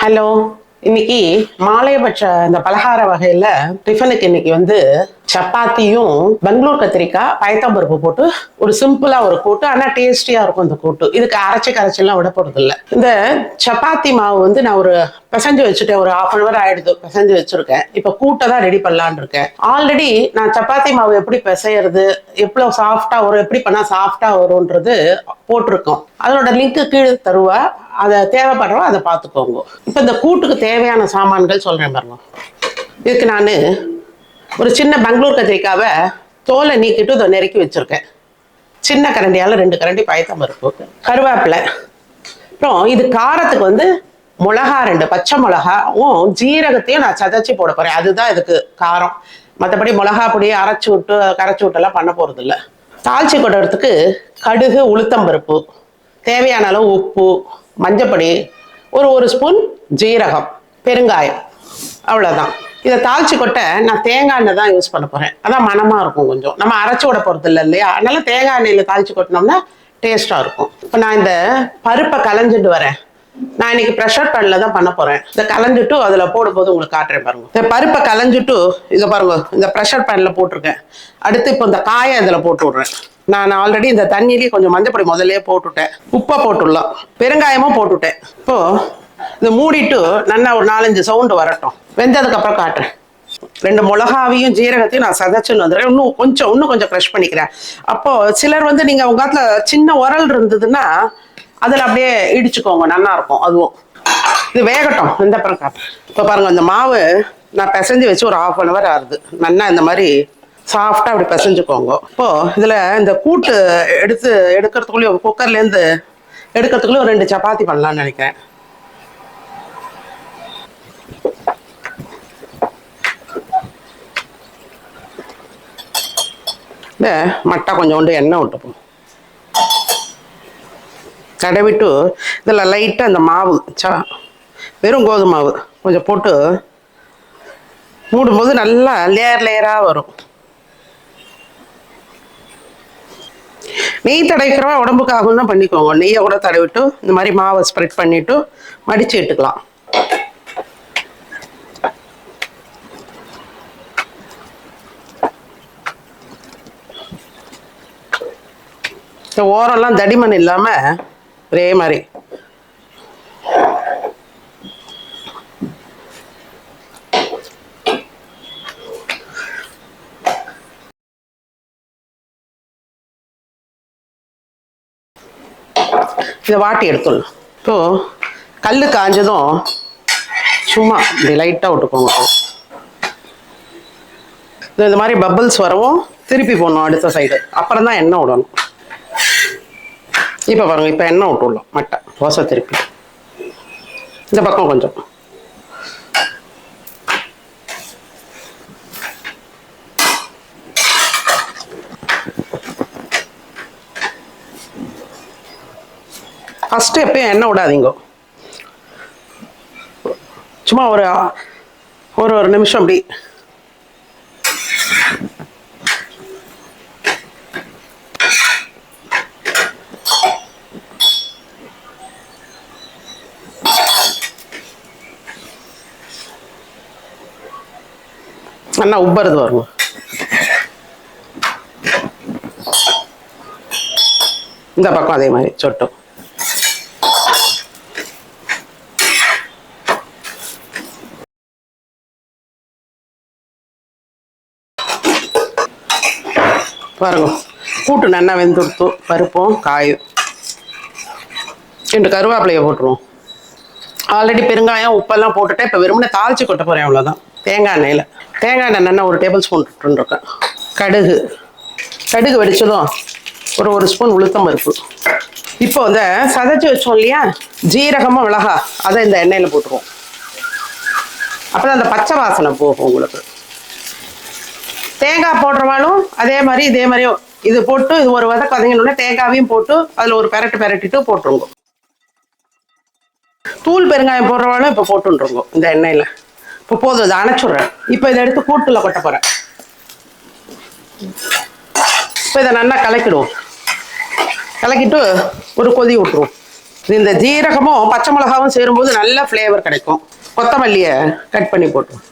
Hello. இன்னைக்கு மாலையபட்ச இந்த பலகார வகையில டிஃபனுக்கு இன்னைக்கு வந்து சப்பாத்தியும் பெங்களூர் கத்திரிக்காய் பயத்தம்பருப்பு போட்டு ஒரு சிம்பிளா ஒரு கூட்டு, ஆனா டேஸ்டியா இருக்கும் இந்த கூட்டு. இதுக்கு கரைச்செல்லாம் விட போறது இல்லை. இந்த சப்பாத்தி மாவு வந்து நான் ஒரு பிசைஞ்சு வச்சுட்டேன், ஒரு 1/2 hour ஆயிடுது பிசைஞ்சு வச்சிருக்கேன். இப்ப கூட்டை தான் ரெடி பண்ணலான்னு இருக்கேன். ஆல்ரெடி நான் சப்பாத்தி மாவு எப்படி பிசைறது, எவ்வளவு சாஃப்டா வரும், எப்படி பண்ணா சாஃப்டா வரும்ன்றது போட்டிருக்கோம். அதனோட லிங்க் கீழே தருவா, அதை தேவைப்படுறோம், அதை பார்த்துக்கோங்க. இப்போ இந்த கூட்டுக்கு தேவையான சாமான்கள் சொல்றேன் பாருங்க. இதுக்கு நான் ஒரு சின்ன பெங்களூர் கத்திரிக்காவை தோலை நீக்கிட்டு இதை நெருக்கி வச்சிருக்கேன். சின்ன கரண்டியால 2 கரண்டி பயத்தம்பருப்பு, கருவேப்பிலை. அப்புறம் இது காரத்துக்கு வந்து மிளகா 2 பச்சை மிளகாவும் ஜீரகத்தையும் நான் சதைச்சி போட போறேன். அதுதான் இதுக்கு காரம். மற்றபடி மிளகா பொடியை அரைச்சி விட்டு கரைச்சி விட்டெல்லாம் பண்ண போறது இல்லை. தாளிச்சி கொட்டுறதுக்கு கடுகு, உளுத்தம்பருப்பு, தேவையான அளவு உப்பு, மஞ்சப்பொடி, ஒரு ஸ்பூன் ஜீரகம், பெருங்காயம், அவ்வளோதான். இதை தாளிச்சு கொட்ட நான் தேங்காய் எண்ணெய் தான் யூஸ் பண்ண போகிறேன். அதான் மனமாக இருக்கும். கொஞ்சம் நம்ம அரைச்சி விட போகிறது இல்லை இல்லையா, அதனால தேங்காய் எண்ணெயில் தாளிச்சு கொட்டினோம்னா டேஸ்ட்டாக இருக்கும். இப்போ நான் இந்த பருப்பை களைஞ்சிட்டு வரேன். நான் இன்னைக்கு ப்ரெஷர் பேனில் தான் பண்ண போகிறேன். இதை களைஞ்சிட்டு அதில் போடும்போது உங்களுக்கு காட்டுறேன் பாருங்க. இந்த பருப்பை களைஞ்சிட்டு இதை பாருங்க, இந்த ப்ரெஷர் பேனில் போட்டிருக்கேன். அடுத்து இப்போ இந்த காயை இதில் போட்டு விட்றேன். நான் ஆல்ரெடி இந்த தண்ணியிலேயே கொஞ்சம் மஞ்சப்பொடி முதல்ல போட்டுவிட்டேன், உப்பை போட்டுடலாம், பெருங்காயமும் போட்டுவிட்டேன். இப்போ இதை மூடிட்டு நல்லா ஒரு 4-5 சவுண்டு வரட்டும். வெந்ததுக்கு அப்புறம் காட்டுறேன். 2 மிளகாவையும் ஜீரகத்தையும் நான் சதைச்சுன்னு வந்துடுறேன். இன்னும் கொஞ்சம் க்ரஷ் பண்ணிக்கிறேன். அப்போ சிலர் வந்து நீங்க உங்க காலத்துல சின்ன உரல் இருந்ததுன்னா அதுல அப்படியே இடிச்சுக்கோங்க, நல்லா இருக்கும். அதுவும் இது வேகட்டும். இந்த அப்புறம் காட்டுறேன். இப்போ பாருங்க, இந்த மாவு நான் பிசைஞ்சு வச்சு ஒரு 1/2 hour ஆகுது. நல்லா இந்த மாதிரி சாஃப்டா அப்படி பிசைஞ்சுக்கோங்க. இப்போ இதுல இந்த கூட்டு எடுக்கிறதுக்குள்ளேயும் குக்கர்லேருந்து எடுக்கிறதுக்குள்ளேயும் 2 சப்பாத்தி பண்ணலாம்னு நினைக்கிறேன். இந்த மட்டை கொஞ்சோண்டு எண்ணெய் விட்டுப்போம், தடவிட்டு இதில் லைட்டாக இந்த மாவு வெறும் கோதுமை மாவு கொஞ்சம் போட்டு மூடும்போது நல்லா லேயராக வரும். நெய் தடவிக்கிறவா உடம்புக்காகவும் தான் பண்ணிக்கோங்க. நெய்யை கூட தடவிட்டு இந்த மாதிரி மாவை ஸ்ப்ரெட் பண்ணிட்டு மடிச்சு இட்டுக்கலாம். இந்த ஓரம்லாம் தடிமன் இல்லாம ஒரே மாதிரி இதை வாட்டி எடுத்துடலாம். இப்போ கல் காஞ்சதும் சும்மா இப்படி லைட்டாக விட்டுக்கோங்க. இந்த மாதிரி பபிள்ஸ் வரவும் திருப்பி போடணும் அடுத்த சைடு. அப்புறம் தான் எண்ணெய் விடணும். இப்போ பாருங்க, இப்போ எண்ணெய் விட்டுடலாம். மட்டை தோசை திருப்பி இந்த பக்கம் கொஞ்சம். ஃபஸ்ட்டு எப்பயும் எண்ணெய் விடாதீங்க. சும்மா ஒரு நிமிஷம் அப்படி நல்லா உப்பறது வருங்க. இந்த பக்கம் அதே மாதிரி சொட்டும். பாருங்க, கூட்டு நல்லா வெந்துடுத்து. பருப்பும் காயும் 2 கருவேப்பிலையை போட்டுருவோம். ஆல்ரெடி பெருங்காயம் உப்பெல்லாம் போட்டுட்டேன். இப்போ வெறுமனே தாளிச்சு கொட்ட போகிறேன், அவ்வளோதான். தேங்காய் எண்ணெய் நல்லா 1 டேபிள் ஸ்பூன் விட்டுருக்கேன். கடுகு வெடிச்சதும் ஒரு ஸ்பூன் உளுத்தம் பருப்பு. இப்போ இந்த சதைச்சி வச்சோம் இல்லையா ஜீரகமும் மிளகா, அதை இந்த எண்ணெயில் போட்டுருவோம். அப்போதான் அந்த பச்சை வாசனை போகும் உங்களுக்கு. தேங்காய் போடுறவாலும் அதே மாதிரி இதே மாதிரி இது போட்டு இது ஒரு வதக்கதீங்கன்னா தேங்காவையும் போட்டு அதில் ஒரு பெரட்டிட்டு போட்டுருங்க. தூள் பெருங்காயம் போடுறவாலும் இப்போ போட்டுருங்க இந்த எண்ணெயில். இப்போ போதும், இதை அணைச்சுடுறேன். இப்போ இதை எடுத்து கூட்டுல கொட்ட போகிறேன். இப்போ இதை நல்லா கலக்கிடுவோம். கலக்கிட்டு ஒரு கொதி விட்டுருவோம். இந்த ஜீரகமும் பச்சை மிளகாவும் சேரும்போது நல்ல ஃப்ளேவர் கிடைக்கும். கொத்தமல்லியை கட் பண்ணி போட்டு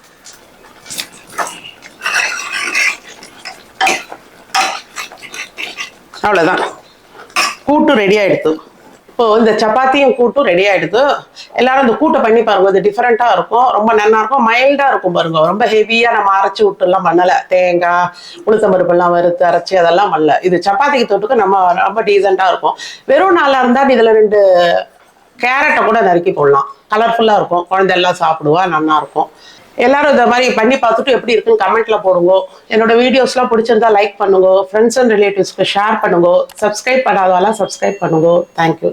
அவ்வளோதான், கூட்டு ரெடி ஆயிடுது. இப்போ இந்த சப்பாத்தியும் கூட்டும் ரெடி ஆயிடுது. எல்லாரும் இந்த கூட்டை பண்ணி பாருங்க, இது டிஃப்ரெண்டா இருக்கும், ரொம்ப நல்லா இருக்கும், மைல்டா இருக்கும் பாருங்க. ரொம்ப ஹெவியா நம்ம அரைச்சி விட்டு எல்லாம் பண்ணல, தேங்காய் உளுத்தம்பருப்பு எல்லாம் வறுத்து அரைச்சி அதெல்லாம் பண்ணல. இது சப்பாத்திக்கு தொட்டுக்கு நம்ம ரொம்ப டீசெண்டா இருக்கும். வெறும் நாளா இருந்தா இதுல 2 கேரட்டை கூட நறுக்கி போடலாம், கலர்ஃபுல்லா இருக்கும், குழந்தை எல்லாம் சாப்பிடுவா, நல்லா இருக்கும். எல்லாரும் இந்த மாதிரி பண்ணி பார்த்துட்டு எப்படி இருக்குன்னு கமெண்ட்ல போடுங்க. என்னோட வீடியோஸ்லாம் பிடிச்சிருந்தா லைக் பண்ணுங்க, ஃப்ரெண்ட்ஸ் அண்ட் ரிலேட்டிவ்ஸ்க்கு ஷேர் பண்ணுங்க, சப்ஸ்கிரைப் பண்ணாதவெல்லாம் சப்ஸ்கிரைப் பண்ணுங்க. தேங்க்யூ.